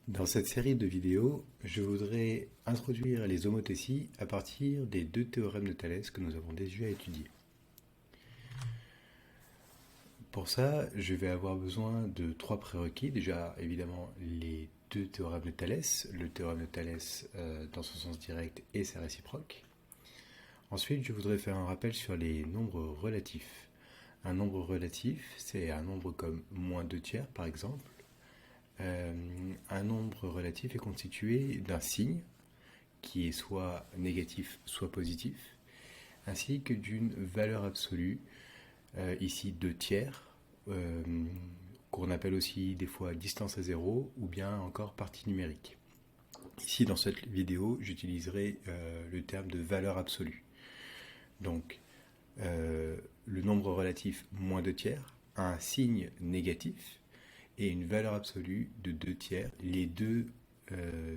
Dans cette série de vidéos, je voudrais introduire les homothéties à partir des deux théorèmes de Thalès que nous avons déjà étudiés. Pour ça, je vais avoir besoin de trois prérequis. Déjà, évidemment, les deux théorèmes de Thalès, le théorème de Thalès dans son sens direct et sa réciproque. Ensuite, je voudrais faire un rappel sur les nombres relatifs. Un nombre relatif, c'est un nombre comme moins 2 tiers, par exemple. Un nombre relatif est constitué d'un signe qui est soit négatif soit positif, ainsi que d'une valeur absolue, ici 2 tiers, qu'on appelle aussi des fois distance à zéro ou bien encore partie numérique. Ici dans cette vidéo, j'utiliserai le terme de valeur absolue. Donc le nombre relatif moins 2 tiers a un signe négatif et une valeur absolue de 2 tiers. Les deux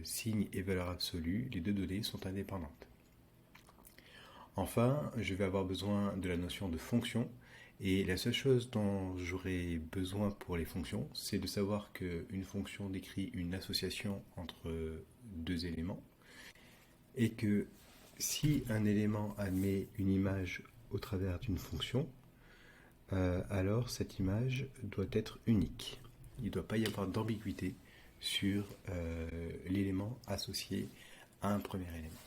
signes et valeurs absolues, les deux données sont indépendantes. Enfin, je vais avoir besoin de la notion de fonction, et la seule chose dont j'aurai besoin pour les fonctions, c'est de savoir qu'une fonction décrit une association entre deux éléments, et que si un élément admet une image au travers d'une fonction, alors cette image doit être unique. Il ne doit pas y avoir d'ambiguïté sur l'élément associé à un premier élément.